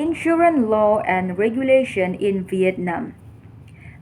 Insurance law and regulation in Vietnam.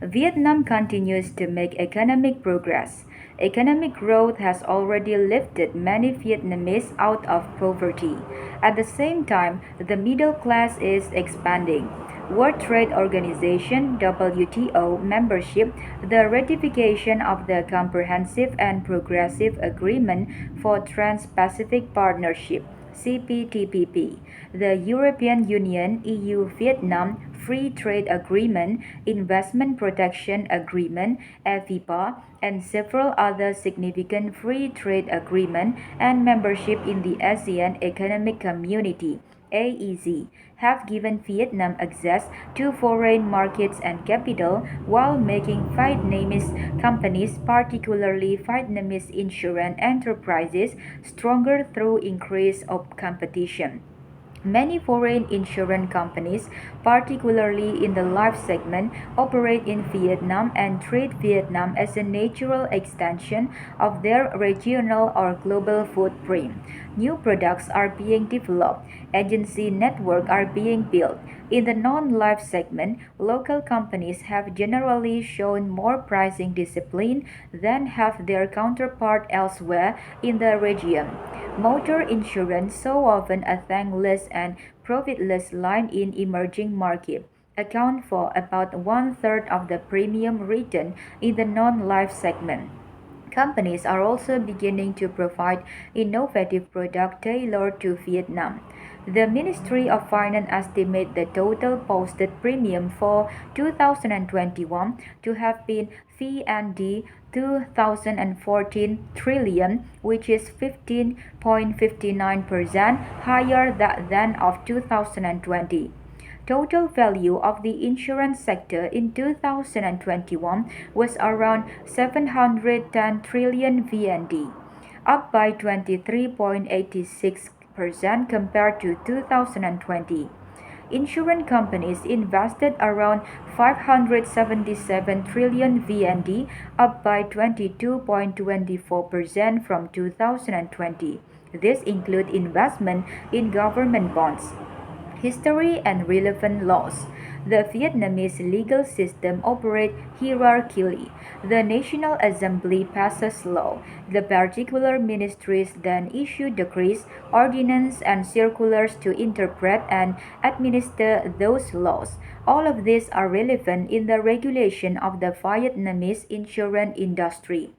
Vietnam continues to make economic progress. Economic growth has already lifted many Vietnamese out of poverty. At the same time, the middle class is expanding. World Trade Organization (WTO) membership, the ratification of the Comprehensive and Progressive Agreement for Trans-Pacific Partnership (CPTPP), the European Union EU-Vietnam Free Trade Agreement, Investment Protection Agreement (FIPA), and several other significant free trade agreements and membership in the ASEAN Economic Community (AEC) have given Vietnam access to foreign markets and capital while making Vietnamese companies, particularly Vietnamese insurance enterprises, stronger through increase of competition. Many foreign insurance companies, particularly in the life segment, operate in Vietnam and treat Vietnam as a natural extension of their regional or global footprint. New products are being developed, agency networks are being built. In the non-life segment, local companies have generally shown more pricing discipline than have their counterpart elsewhere in the region. Motor insurance, so often a thankless and profitless line in emerging markets, account for about one-third of the premium written in the non-life segment. Companies are also beginning to provide innovative products tailored to Vietnam. The Ministry of Finance estimates the total posted premium for 2021 to have been VND 2014 trillion, which is 15.59% higher than of 2020. Total value of the insurance sector in 2021 was around 710 trillion VND, up by 23.86% compared to 2020. Insurance companies invested around 577 trillion VND, up by 22.24% from 2020. This includes investment in government bonds. History and relevant laws. The Vietnamese legal system operates hierarchically. The National Assembly passes law. The particular ministries then issue decrees, ordinances, and circulars to interpret and administer those laws. All of these are relevant in the regulation of the Vietnamese insurance industry.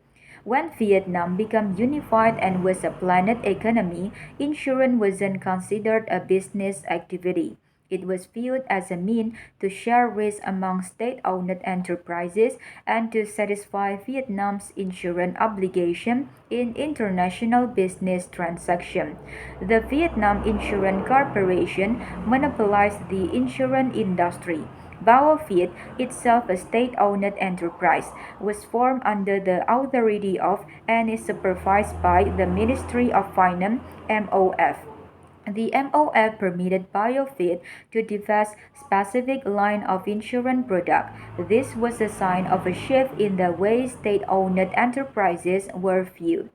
When Vietnam became unified and was a planned economy, insurance wasn't considered a business activity. It was viewed as a means to share risk among state-owned enterprises and to satisfy Vietnam's insurance obligation in international business transactions. The Vietnam Insurance Corporation monopolized the insurance industry. Bioviet, itself a state-owned enterprise, was formed under the authority of and is supervised by the Ministry of Finance (MOF). The MOF permitted Bioviet to develop specific line of insurance products. This was a sign of a shift in the way state-owned enterprises were viewed.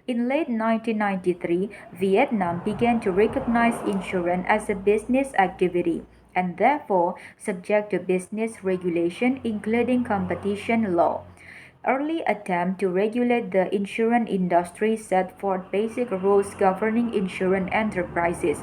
In late 1993, Vietnam began to recognize insurance as a business activity and therefore subject to business regulation including competition law. Early attempts to regulate the insurance industry set forth basic rules governing insurance enterprises.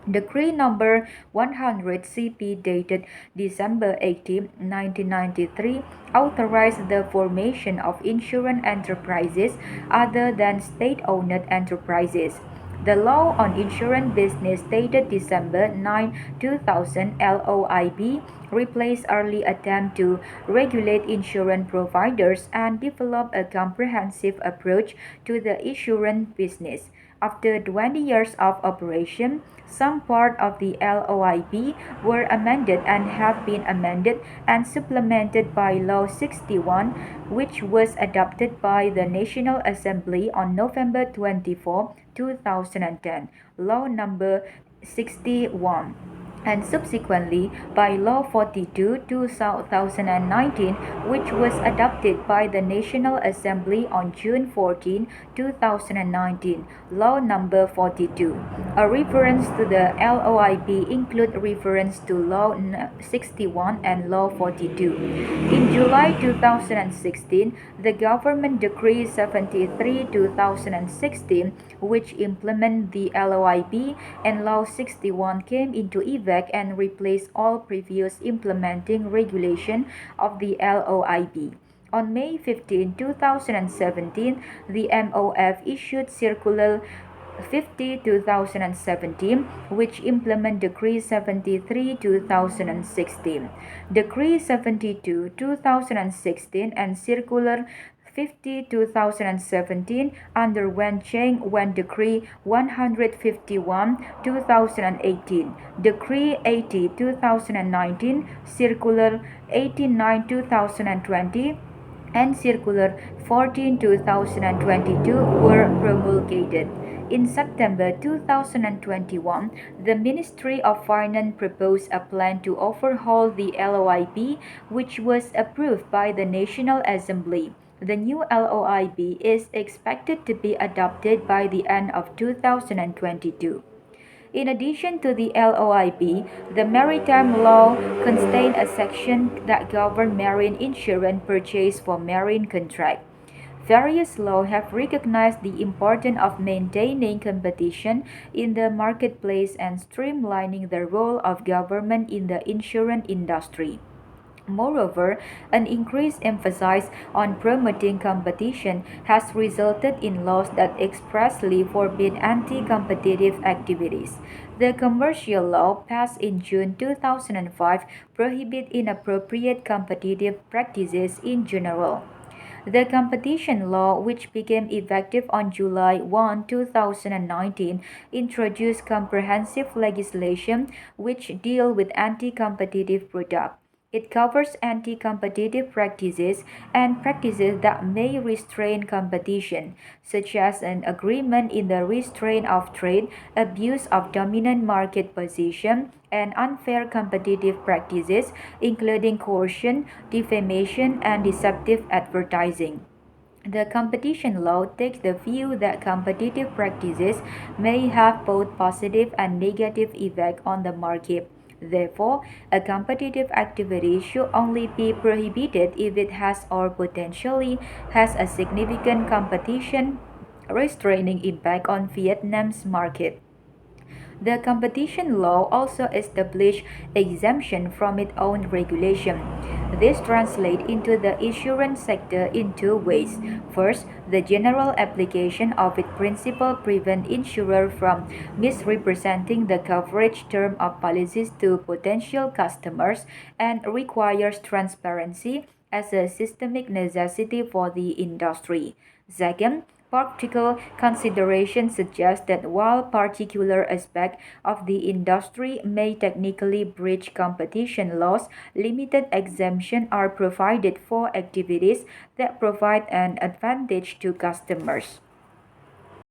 Decree number 100 CP dated December 18, 1993 authorized the formation of insurance enterprises other than state-owned enterprises. The Law on Insurance Business dated December 9, 2000 (LOIB) replaced early attempts to regulate insurance providers and develop a comprehensive approach to the insurance business. After 20 years of operation, some parts of the LOIB were amended and have been amended and supplemented by Law 61, which was adopted by the National Assembly on November 24, 2010. Law number 61. and subsequently by Law 42 2019, which was adopted by the National Assembly on June 14, 2019, Law Number 42. A reference to the LOIP include reference to Law 61 and Law 42. In July 2016, the Government Decree 73 2016, which implement the LOIP and Law 61 came into effect and replaced all previous implementing regulation of the LOIP. On May 15, 2017, the MOF issued Circular 50 2017, which implement Decree 73 2016. Decree 72 2016 and Circular 50 2017 underwent change when Decree 151 2018, Decree 80 2019, Circular 89 2020, and Circular 14 2022 were promulgated. In September 2021, the Ministry of Finance proposed a plan to overhaul the LOIP, which was approved by the National Assembly. The new LOIP is expected to be adopted by the end of 2022. In addition to the LOIP, the Maritime Law contains a section that governs marine insurance purchase for marine contract. Various laws have recognized the importance of maintaining competition in the marketplace and streamlining the role of government in the insurance industry. Moreover, an increased emphasis on promoting competition has resulted in laws that expressly forbid anti-competitive activities. The commercial law passed in June 2005 prohibits inappropriate competitive practices in general. The competition law, which became effective on July 1, 2019, introduced comprehensive legislation which deal with anti-competitive products. It covers anti-competitive practices and practices that may restrain competition, such as an agreement in the restraint of trade, abuse of dominant market position, and unfair competitive practices, including coercion, defamation, and deceptive advertising. The competition law takes the view that competitive practices may have both positive and negative effect on the market. Therefore, a competitive activity should only be prohibited if it has or potentially has a significant competition restraining impact on Vietnam's market. The competition law also established exemption from its own regulation. This translates into the insurance sector in two ways. First, the general application of its principle prevents insurers from misrepresenting the coverage term of policies to potential customers and requires transparency as a systemic necessity for the industry. Second, practical considerations suggest that while particular aspects of the industry may technically breach competition laws, limited exemptions are provided for activities that provide an advantage to customers.